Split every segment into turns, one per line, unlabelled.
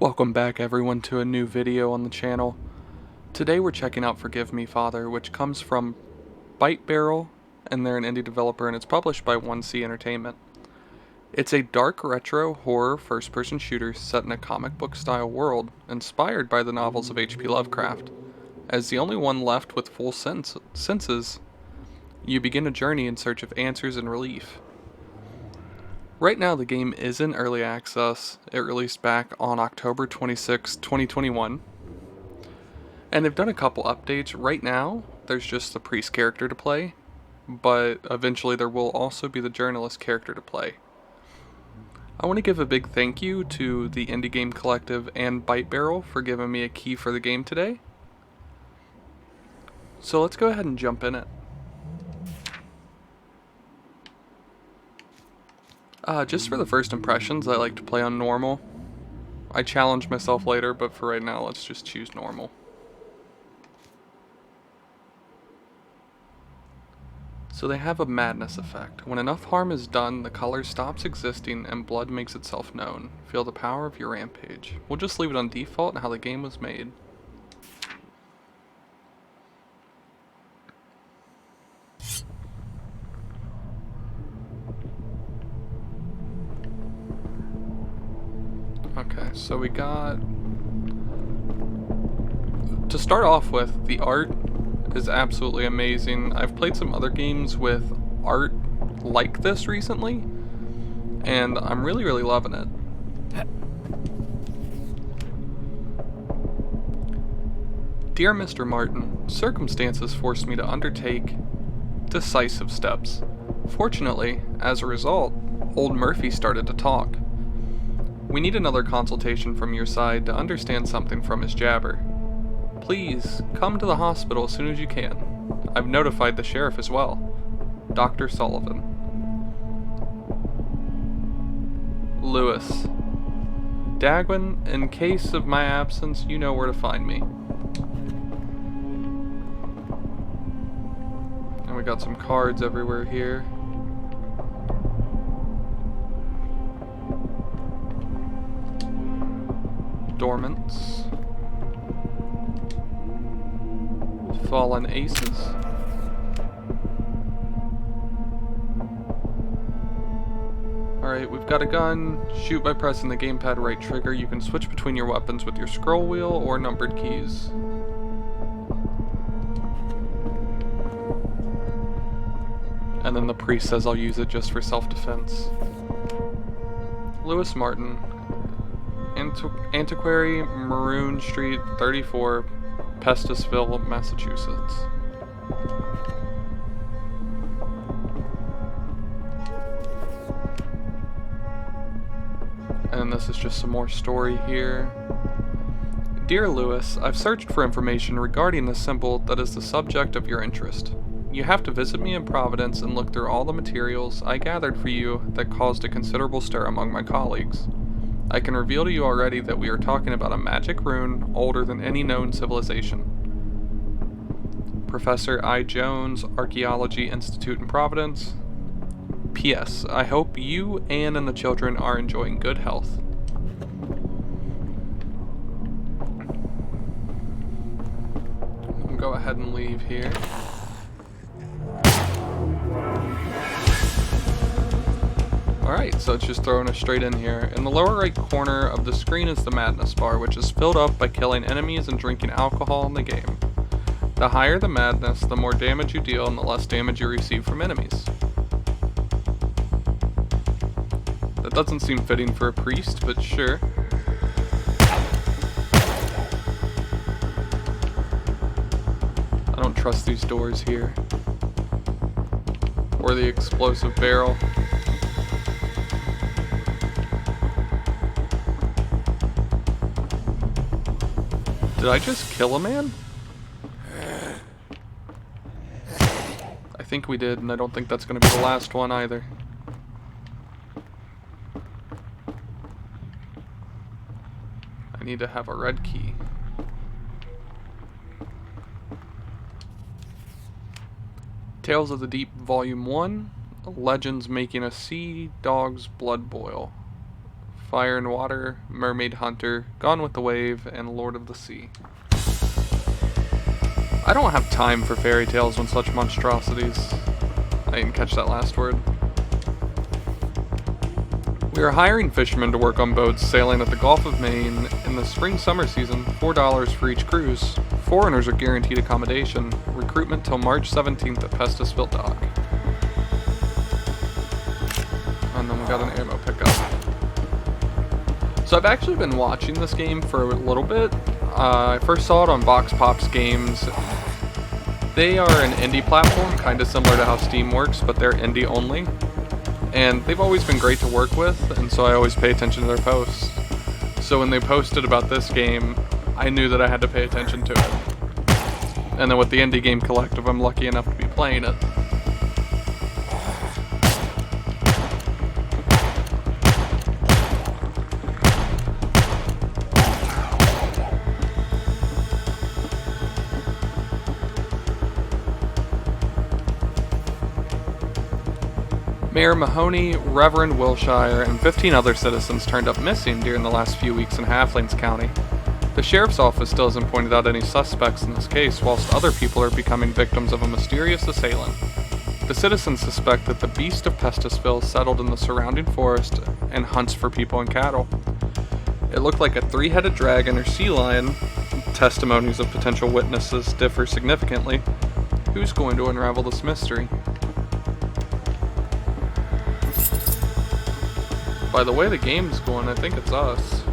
Welcome back everyone to a new video on the channel. Today we're checking out Forgive Me Father, which comes from Byte, and they're an indie developer and it's published by 1C Entertainment. It's a dark retro horror first-person shooter set in a comic book style world inspired by the novels of H.P. Lovecraft. As the only one left with full senses, you begin a journey in search of answers and relief. Right now the game is in early access. It released back on October 26, 2021. And they've done a couple updates. Right now, there's just the priest character to play, but eventually there will also be the journalist character to play. I want to give a big thank you to the Indie Game Collective and Byte for giving me a key for the game today. So let's go ahead and jump in it. Just for the first impressions, I like to play on normal. I challenge myself later, but for right now, let's just choose normal. So they have a madness effect. When enough harm is done, the color stops existing and blood makes itself known. Feel the power of your rampage. We'll just leave it on default and how the game was made. Okay, so we got... To start off with, the art is absolutely amazing. I've played some other games with art like this recently, and I'm really loving it. Dear Mr. Martin, circumstances forced me to undertake decisive steps. Fortunately, as a result, old Murphy started to talk. We need another consultation from your side to understand something from his jabber. Please, come to the hospital as soon as you can. I've notified the sheriff as well. Dr. Sullivan. Lewis. Dagwin, in case of my absence, you know where to find me. And we got some cards everywhere here. Dormants. Fallen aces. Alright, we've got a gun. Shoot by pressing the gamepad right trigger. You can switch between your weapons with your scroll wheel or numbered keys. And then the priest says I'll use it just for self-defense. Lewis Martin. Antiquary, Maroon Street, 34, Pestisville, Massachusetts. And this is just some more story here. Dear Lewis, I've searched for information regarding the symbol that is the subject of your interest. You have to visit me in Providence and look through all the materials I gathered for you that caused a considerable stir among my colleagues. I can reveal to you already that we are talking about a magic rune older than any known civilization. Professor I. Jones, Archaeology Institute in Providence. P.S. I hope you, Anne, and the children are enjoying good health. We'll go ahead and leave here. Alright, so it's just throwing us straight in here. In the lower right corner of the screen is the madness bar, which is filled up by killing enemies and drinking alcohol in the game. The higher the madness, the more damage you deal and the less damage you receive from enemies. That doesn't seem fitting for a priest, but sure. I don't trust these doors here. Or the explosive barrel. Did I just kill a man? I think we did, and I don't think that's going to be the last one either. I need to have a red key. Tales of the Deep Volume 1. Legends Making a Sea Dog's Blood Boil. Fire and Water, Mermaid Hunter, Gone with the Wave, and Lord of the Sea. I don't have time for fairy tales and such monstrosities. I didn't catch that last word. We are hiring fishermen to work on boats sailing at the Gulf of Maine in the spring-summer season, $4 for each cruise. Foreigners are guaranteed accommodation. Recruitment till March 17th at Pestisville Dock. And then we got an ammo pickup. So I've actually been watching this game for a little bit. I first saw it on VoxPop's games. They are an indie platform, kind of similar to how Steam works, but they're indie only. And they've always been great to work with, and so I always pay attention to their posts. So when they posted about this game, I knew that I had to pay attention to it. And then with the Indie Game Collective, I'm lucky enough to be playing it. Mayor Mahoney, Reverend Wilshire, and 15 other citizens turned up missing during the last few weeks in Halflings County. The sheriff's office still hasn't pointed out any suspects in this case, whilst other people are becoming victims of a mysterious assailant. The citizens suspect that the beast of Pestisville settled in the surrounding forest and hunts for people and cattle. It looked like a three-headed dragon or sea lion. Testimonies of potential witnesses differ significantly. Who's going to unravel this mystery? By the way the game's going, I think it's us.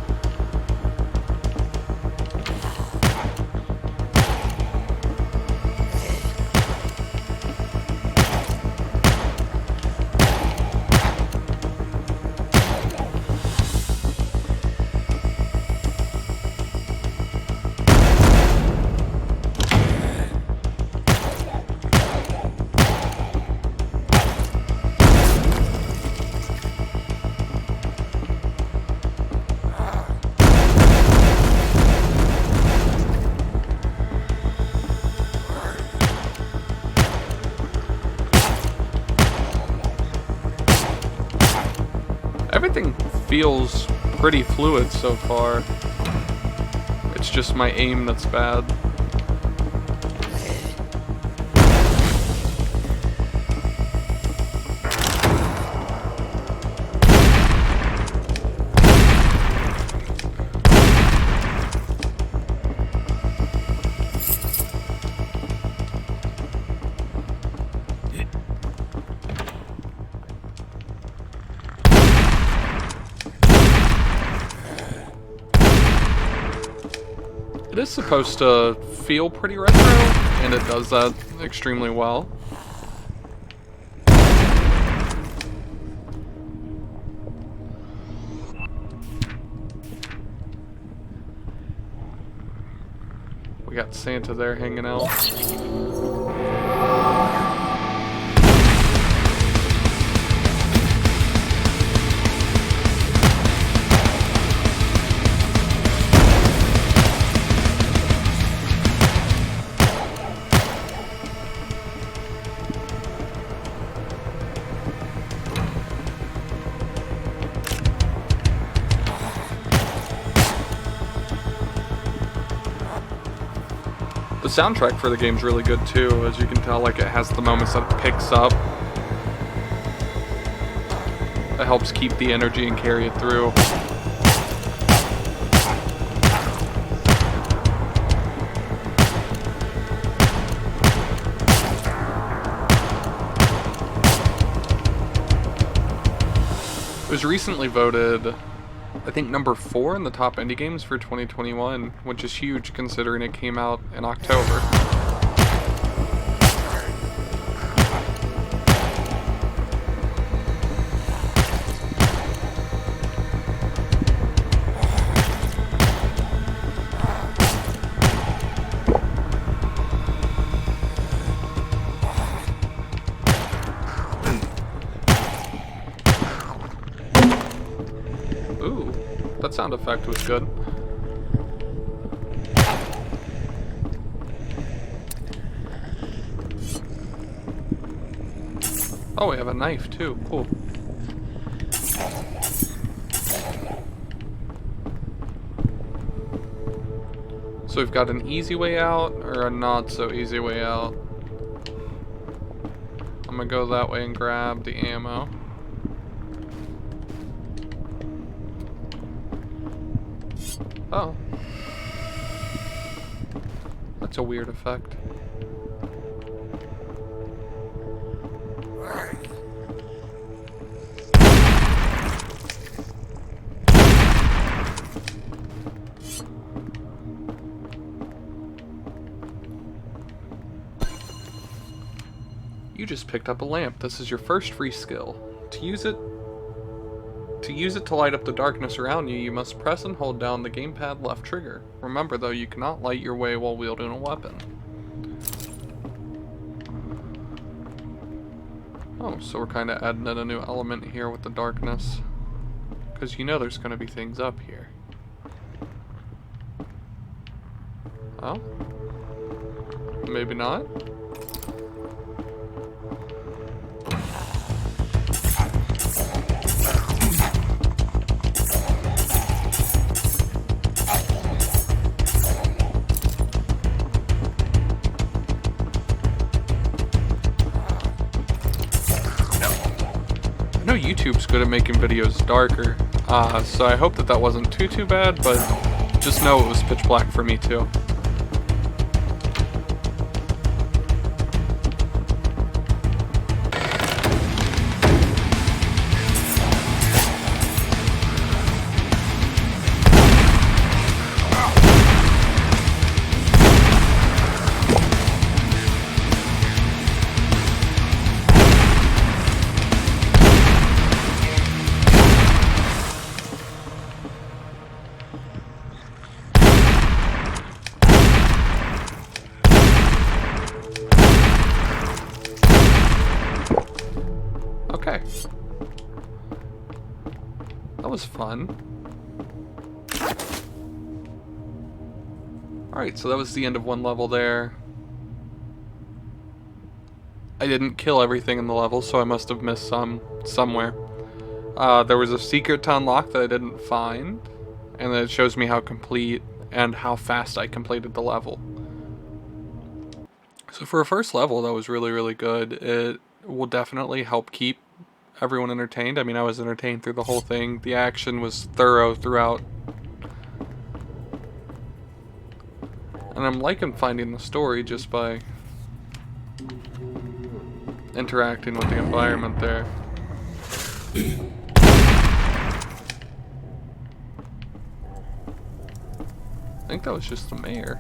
Everything feels pretty fluid so far. It's just my aim that's bad. It is supposed to feel pretty retro, and it does that extremely well. We got Santa there hanging out. The soundtrack for the game's really good too, as you can tell, like it has the moments that it picks up. It helps keep the energy and carry it through. It was recently voted, I think, number 4 in the top indie games for 2021, which is huge considering it came out in October. Ooh, that sound effect was good. Oh, we have a knife too. Cool. So we've got an easy way out or a not so easy way out. I'm gonna go that way and grab the ammo. Oh. That's a weird effect. You just picked up a lamp. This is your first free skill. To use it to light up the darkness around you, you must press and hold down the gamepad left trigger. Remember though, you cannot light your way while wielding a weapon. Oh, so we're kind of adding in a new element here with the darkness. Because you know there's going to be things up here. Oh? Maybe not? I know YouTube's good at making videos darker, so I hope that wasn't too bad, but just know it was pitch black for me too. Okay. That was fun. Alright, so that was the end of one level there. I didn't kill everything in the level, so I must have missed some somewhere. There was a secret to unlock that I didn't find, and then it shows me how complete and how fast I completed the level. So for a first level, that was really good. It will definitely help keep everyone entertained. I mean, I was entertained through the whole thing. The action was thorough throughout. And I'm liking finding the story just by interacting with the environment there. I think that was just the mayor.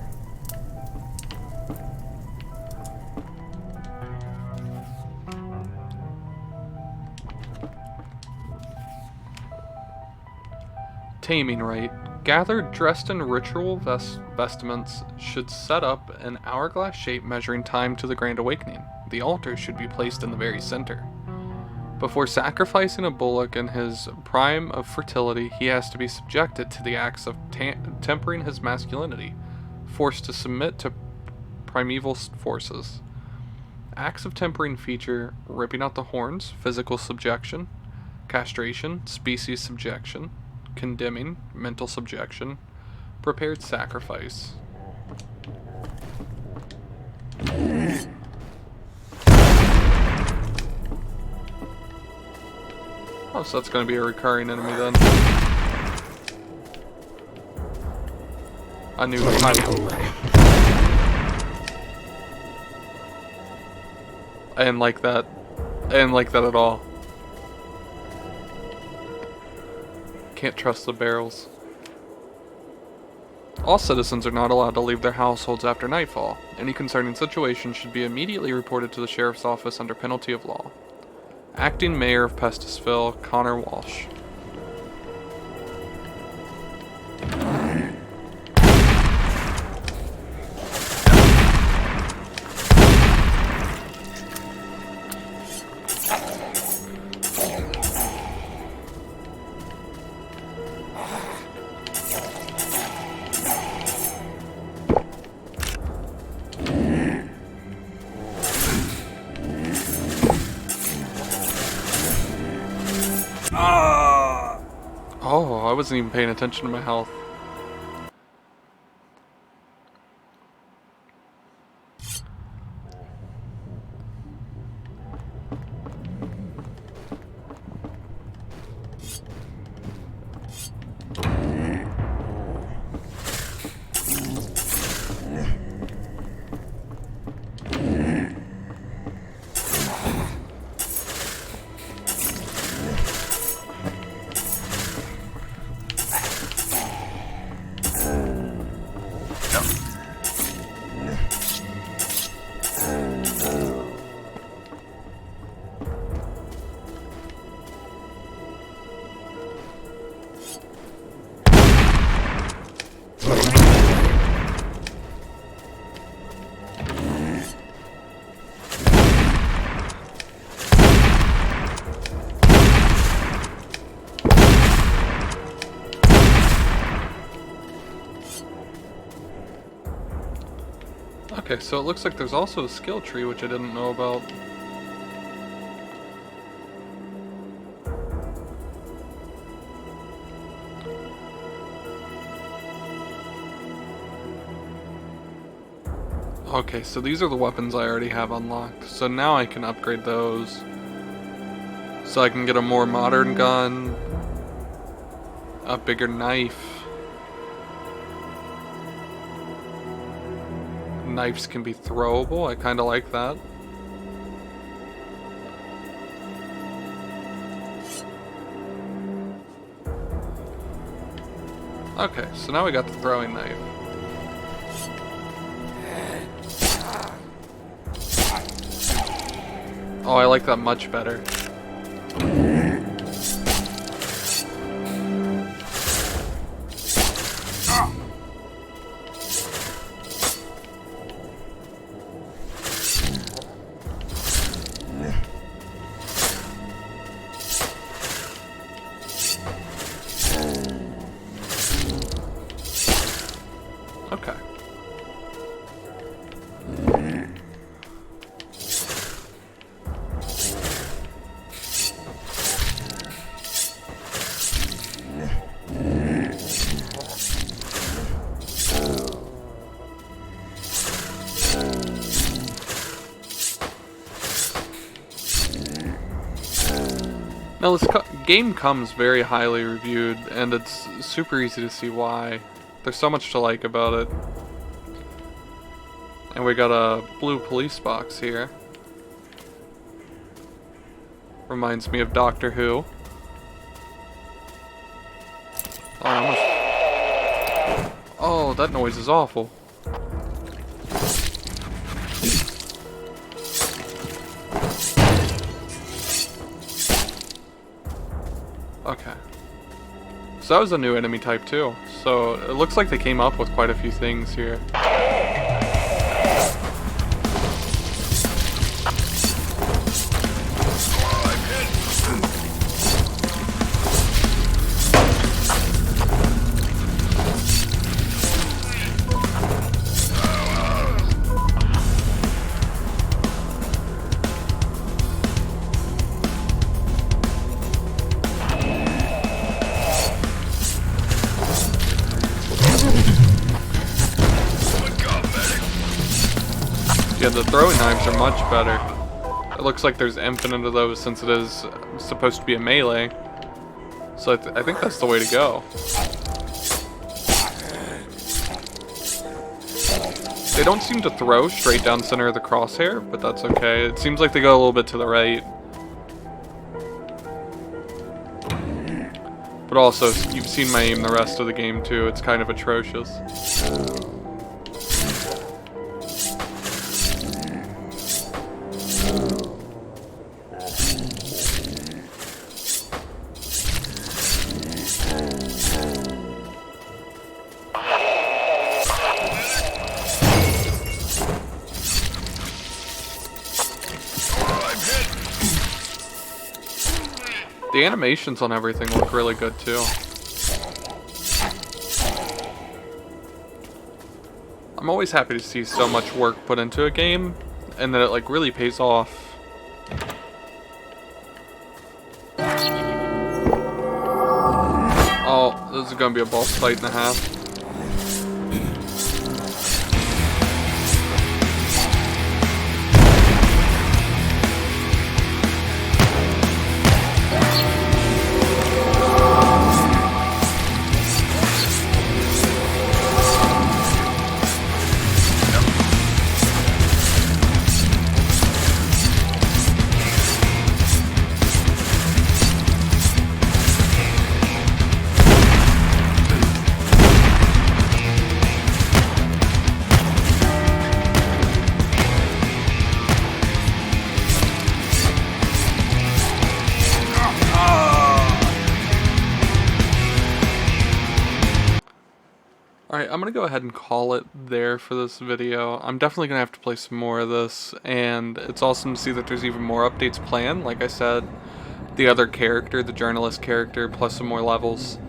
Taming rite. Gathered dressed in ritual vestments should set up an hourglass shape measuring time to the Grand Awakening. The altar should be placed in the very center. Before sacrificing a bullock in his prime of fertility, he has to be subjected to the acts of tempering his masculinity, forced to submit to primeval forces. Acts of tempering feature ripping out the horns, physical subjection, castration, species subjection, condemning, mental subjection, prepared sacrifice. Oh, so that's going to be a recurring enemy then. A new type. I didn't like that. I didn't like that at all. Can't trust the barrels. All citizens are not allowed to leave their households after nightfall. Any concerning situation should be immediately reported to the sheriff's office under penalty of law. Acting Mayor of Pestisville, Connor Walsh. Oh, I wasn't even paying attention to my health. Okay, so it looks like there's also a skill tree, which I didn't know about. Okay, so these are the weapons I already have unlocked. So now I can upgrade those. So I can get a more modern gun, a bigger knife. Knives can be throwable, I kinda like that. Okay, so now we got the throwing knife. Oh, I like that much better. Okay. Now this game comes very highly reviewed, and it's super easy to see why. There's so much to like about it. And we got a blue police box here. Reminds me of Doctor Who. Oh, that noise is awful. Okay. So that was a new enemy type too. So it looks like they came up with quite a few things here. Yeah, the throwing knives are much better. It looks like there's infinite of those since it is supposed to be a melee. So I think that's the way to go. They don't seem to throw straight down center of the crosshair, but that's okay. It seems like they go a little bit to the right. But also, you've seen my aim the rest of the game too. It's kind of atrocious. The animations on everything look really good too. I'm always happy to see so much work put into a game and that it like really pays off. Oh, this is gonna be a boss fight and a half. Alright, I'm gonna go ahead and call it there for this video. I'm definitely gonna have to play some more of this, and it's awesome to see that there's even more updates planned. Like I said, the other character, the journalist character, plus some more levels.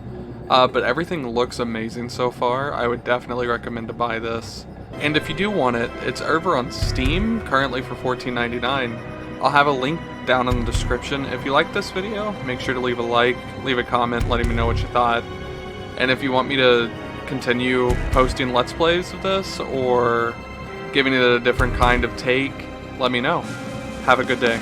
But everything looks amazing so far. I would definitely recommend to buy this. And if you do want it, it's over on Steam, currently for $14.99. I'll have a link down in the description. If you like this video, make sure to leave a like, leave a comment letting me know what you thought. And if you want me to continue posting Let's Plays of this, or giving it a different kind of take, let me know. Have a good day.